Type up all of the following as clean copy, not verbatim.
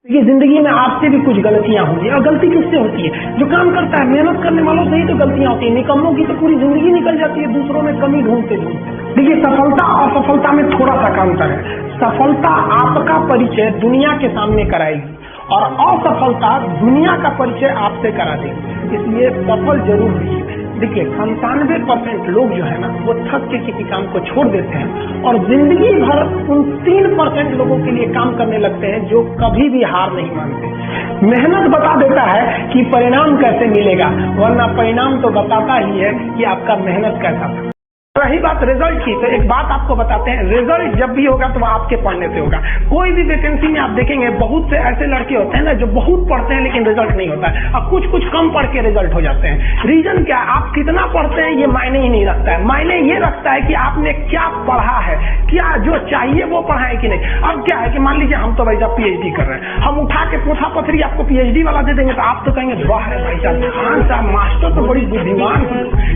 ये जिंदगी में आपसे भी कुछ गलतियां होंगी, और गलती किससे होती है? जो काम करता है, मेहनत करने वालों से ही तो गलतियां होती है। निकम्मों की तो पूरी जिंदगी निकल जाती है दूसरों में कमी ढूंढते ढूंढते। देखिए, सफलता और असफलता में थोड़ा सा का अंतर है। सफलता आपका परिचय दुनिया के सामने कराएगी और असफलता दुनिया का परिचय आपसे करा देगी। इसलिए सफल जरूर रहिए। देखिए, 97% लोग जो है ना, वो थक के किसी काम को छोड़ देते हैं और जिंदगी भर उन 3% लोगों के लिए काम करने लगते हैं जो कभी भी हार नहीं मानते। मेहनत बता देता है कि परिणाम कैसे मिलेगा, वरना परिणाम तो बताता ही है कि आपका मेहनत कैसा था। रही बात रिजल्ट की, तो एक बात आपको बताते हैं, रिजल्ट जब भी होगा तो आपके पढ़ने से होगा। कोई भी वैकेंसी में आप देखेंगे, बहुत से ऐसे लड़के होते हैं ना जो बहुत पढ़ते हैं लेकिन रिजल्ट नहीं होता है, और कुछ कम पढ़ के रिजल्ट हो जाते हैं। रीजन क्या? आप कितना पढ़ते हैं ये मायने ही नहीं रखता है। मायने ये रखता है कि आपने क्या पढ़ा है, क्या जो चाहिए वो पढ़ा है कि नहीं। अब क्या है कि मान लीजिए हम तो भाई साहब PhD कर रहे हैं, हम उठा के पोथा पथरी आपको PhD वाला दे देंगे तो आप तो कहेंगे वाह है भाई साहब, खान साहब मास्टर तो बड़ी बुद्धिमान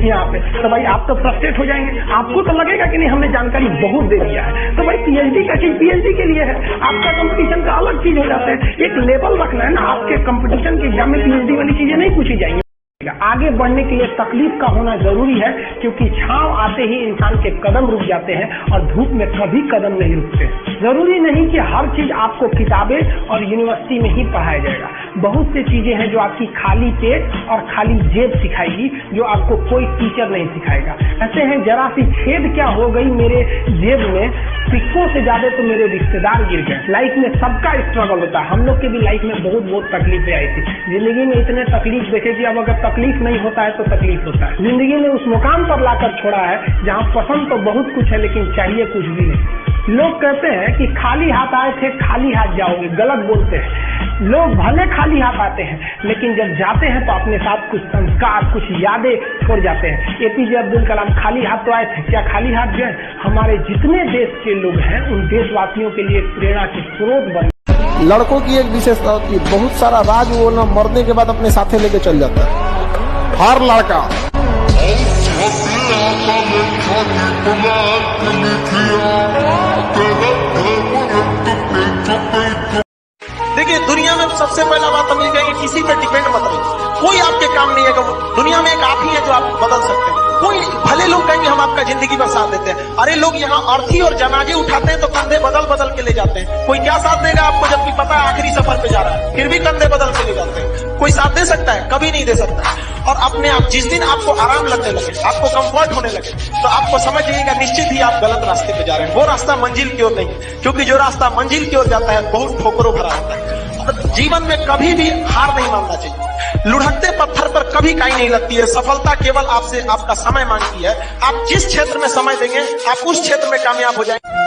यहाँ पे, तो भाई आप तो फ्रस्ट्रेट हो जाएंगे। आपको तो लगेगा कि नहीं, हमने जानकारी बहुत दे दिया है। तो भाई PhD का चीज PhD के लिए है, आपका कंपटीशन का अलग चीज हो जाता है। एक लेवल रखना है ना, आपके कंपटीशन के एग्जाम में PhD वाली चीजें नहीं पूछी जाएंगी। आगे बढ़ने के लिए तकलीफ का होना जरूरी है, क्योंकि छांव आते ही इंसान के कदम रुक जाते हैं और धूप में कभी कदम नहीं रुकते। जरूरी नहीं कि हर चीज आपको किताबें और यूनिवर्सिटी में ही पढ़ाया जाएगा। बहुत सी चीजें हैं जो आपकी खाली पेट और खाली जेब सिखाएगी, जो आपको कोई टीचर नहीं सिखाएगा। ऐसे हैं, जरा सी छेद क्या हो गई मेरे जेब में, सिक्कों से ज्यादा तो मेरे रिश्तेदार गिर गए। लाइफ में सबका स्ट्रगल होता है, हम लोग के भी लाइफ में बहुत तकलीफें आई थी। जिंदगी में इतने तकलीफ देखे कि अब अगर तकलीफ नहीं होता है तो तकलीफ होता है। जिंदगी में उस मुकाम पर लाकर छोड़ा है जहाँ पसंद तो बहुत कुछ है लेकिन चाहिए कुछ भी नहीं। लोग कहते हैं कि खाली हाथ आए थे खाली हाथ जाओगे, गलत बोलते हैं। लोग भले खाली हाथ आते हैं लेकिन जब जाते हैं तो अपने साथ कुछ संस्कार, कुछ यादें छोड़ जाते हैं। APJ अब्दुल कलाम खाली हाथ तो आए थे, क्या खाली हाथ गए? हमारे जितने देश के लोग हैं उन देशवासियों के लिए प्रेरणा के स्रोत बने। लड़कों की एक विशेषता होती है, बहुत सारा राज वो न मरने के बाद अपने साथे लेके चल जाता है। हर लड़का देखिए, दुनिया में सबसे पहला बात हम ये कहेंगे, किसी पे डिपेंड मत रहिए। कोई आपके काम नहीं है। दुनिया में एक आप ही है जो आप बदल सकते हैं। कोई भले लोग कहेंगे हम आपका जिंदगी भर साथ देते हैं, अरे लोग यहाँ अर्थी और जनाजे उठाते हैं तो कंधे बदल के ले जाते हैं। कोई क्या साथ देगा आपको, जबकि पता है आखिरी सफर पे जा रहा है, फिर भी कंधे बदल के ले जाते हैं। कोई साथ दे सकता है? कभी नहीं दे सकता। और अपने आप जिस दिन आपको आराम लगने लगे, आपको कंफर्ट होने लगे, तो आपको समझ जाइएगा निश्चित ही आप गलत रास्ते पे जा रहे हैं। वो रास्ता मंजिल की ओर नहीं है, क्योंकि जो रास्ता मंजिल की ओर जाता है बहुत ठोकरों भरा होता है। और जीवन में कभी भी हार नहीं मानना चाहिए। लुढ़कते पत्थर पर कभी काई नहीं लगती है। सफलता केवल आपसे आपका समय मांगती है। आप जिस क्षेत्र में समय देंगे आप उस क्षेत्र में कामयाब हो जाएंगे।